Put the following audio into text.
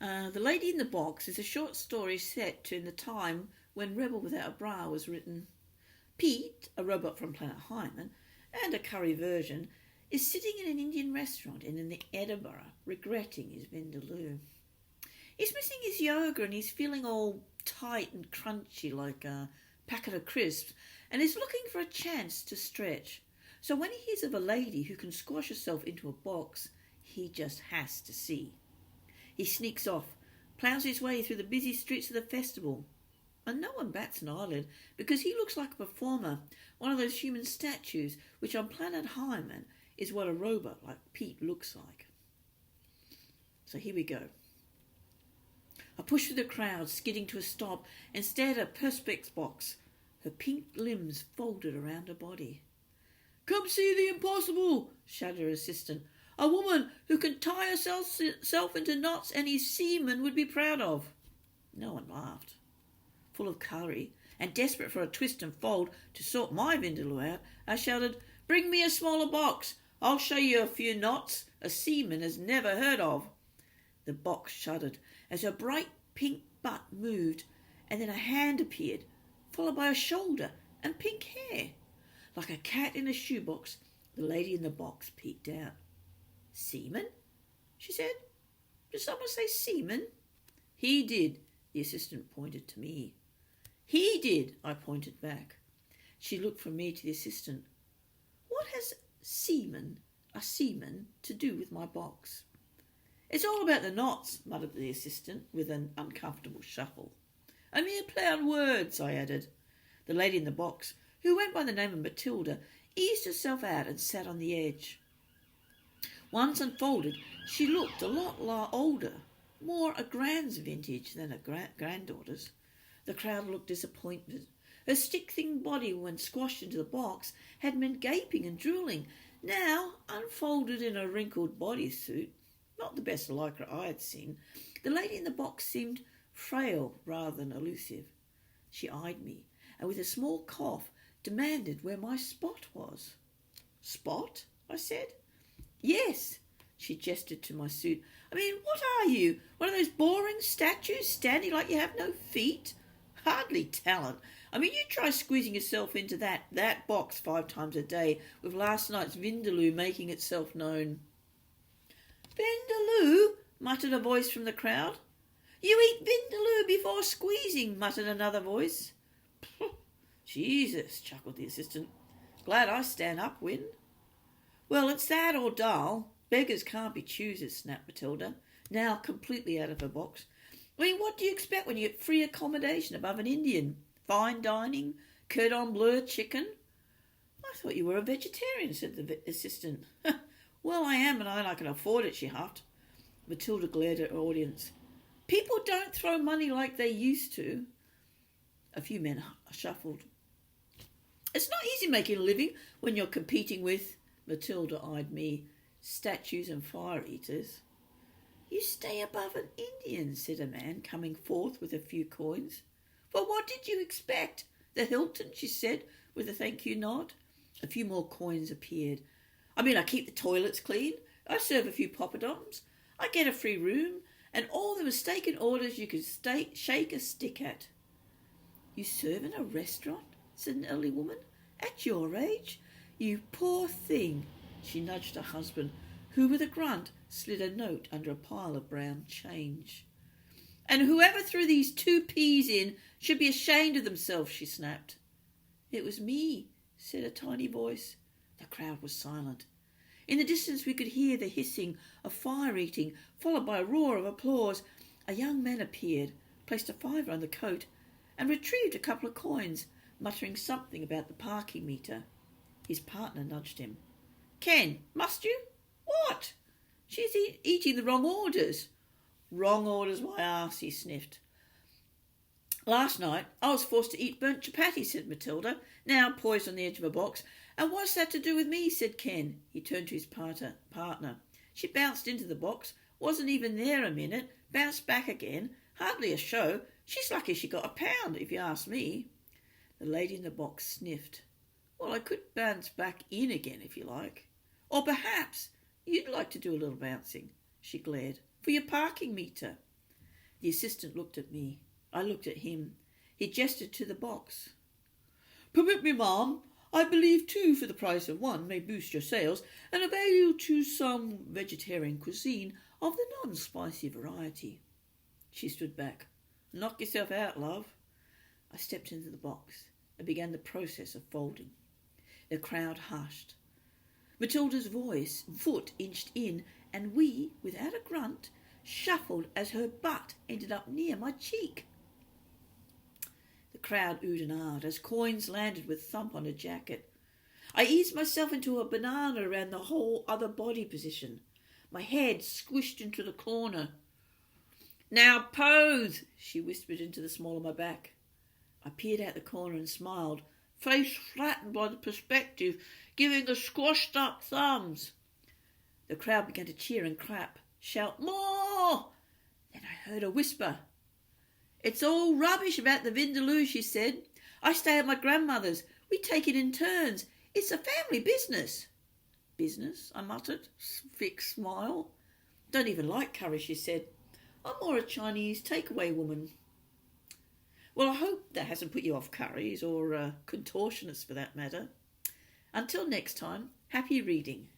The Lady in the Box is a short story set in the time when Rebel Without a Bra was written. Pete, a robot from Planet Hyman, and a curry version, is sitting in an Indian restaurant in Edinburgh, regretting his vindaloo. He's missing his yoga and he's feeling all tight and crunchy like a packet of crisps and is looking for a chance to stretch. So when he hears of a lady who can squash herself into a box, he just has to see. He sneaks off, ploughs his way through the busy streets of the festival, and no one bats an eyelid because he looks like a performer, one of those human statues which on Planet Hyman is what a robot like Pete looks like. So here we go. I push through the crowd, skidding to a stop, and stared at Perspex box, her pink limbs folded around her body. "Come see the impossible," shouted her assistant. "A woman who can tie herself into knots any seaman would be proud of." No one laughed. Full of curry, and desperate for a twist and fold to sort my vindaloo out, I shouted, "Bring me a smaller box. I'll show you a few knots a seaman has never heard of." The box shuddered as her bright pink butt moved, and then a hand appeared, followed by a shoulder and pink hair. Like a cat in a shoebox, the lady in the box peeked out. "Seaman?" she said. "Did someone say seaman?" "He did," the assistant pointed to me. "He did," I pointed back. She looked from me to the assistant. "What has a seaman, to do with my box?" "It's all about the knots," muttered the assistant with an uncomfortable shuffle. "A mere play on words," I added. The lady in the box, who went by the name of Matilda, eased herself out and sat on the edge. Once unfolded, she looked a lot older, more a grand's vintage than a granddaughter's. The crowd looked disappointed. Her stick-thin body, when squashed into the box, had been gaping and drooling. Now, unfolded in a wrinkled bodysuit, not the best lycra I had seen, the lady in the box seemed frail rather than elusive. She eyed me, and with a small cough demanded where my spot was. "Spot?" I said. "Yes," she gestured to my suit. "I mean, what are you? One of those boring statues standing like you have no feet? Hardly talent. I mean, you try squeezing yourself into that box 5 times a day with last night's vindaloo making itself known." "Vindaloo?" muttered a voice from the crowd. "You eat vindaloo before squeezing," muttered another voice. "Jesus," chuckled the assistant. "Glad I stand upwind." "Well, it's that or dull. Beggars can't be choosers," snapped Matilda, now completely out of her box. "I mean, what do you expect when you get free accommodation above an Indian? Fine dining, cordon bleu chicken?" "I thought you were a vegetarian," said the assistant. "Well, I am, and I can afford it," she huffed. Matilda glared at her audience. "People don't throw money like they used to." A few men shuffled. "It's not easy making a living when you're competing with," Matilda eyed me, "statues and fire eaters." "You stay above an Indian," said a man, coming forth with a few coins. "Well, what did you expect? The Hilton," she said, with a thank you nod. A few more coins appeared. "I mean, I keep the toilets clean, I serve a few poppadoms, I get a free room, and all the mistaken orders you could shake a stick at." "You serve in a restaurant?" said an elderly woman. "At your age? You poor thing." She nudged her husband, who with a grunt slid a note under a pile of brown change. "And whoever threw these 2 peas in should be ashamed of themselves," she snapped. "It was me," said a tiny voice. The crowd was silent. In the distance we could hear the hissing of fire eating, followed by a roar of applause. A young man appeared, placed a $5 on the coat, and retrieved a couple of coins, muttering something about the parking meter. His partner nudged him. "Ken, must you?" "What?" "She's eating the wrong orders." "Wrong orders, my arse," he sniffed. "Last night I was forced to eat burnt chapati," said Matilda, now poised on the edge of a box. "And what's that to do with me?" said Ken. He turned to his partner. "She bounced into the box, wasn't even there a minute, bounced back again. Hardly a show. She's lucky she got a pound, if you ask me." The lady in the box sniffed. "Well, I could bounce back in again if you like. Or perhaps you'd like to do a little bouncing," she glared, "for your parking meter." The assistant looked at me. I looked at him. He gestured to the box. "Permit me, ma'am. I believe 2 for the price of 1 may boost your sales and avail you to some vegetarian cuisine of the non-spicy variety." She stood back. "Knock yourself out, love." I stepped into the box and began the process of folding. The crowd hushed. Matilda's foot inched in, and we, without a grunt, shuffled as her butt ended up near my cheek. The crowd oohed and ahed as coins landed with thump on her jacket. I eased myself into a banana around the whole other body position. My head squished into the corner. "Now pose," she whispered into the small of my back. I peered out the corner and smiled, face flattened by the perspective, giving the squashed up thumbs. The crowd began to cheer and clap, shout, "More!" Then I heard a whisper. "It's all rubbish about the Vindaloo," she said. "I stay at my grandmother's. We take it in turns. It's a family business." "Business?" I muttered, fixed smile. "Don't even like curry," she said. "I'm more a Chinese takeaway woman." Well, I hope that hasn't put you off curries, or contortionists for that matter. Until next time, happy reading.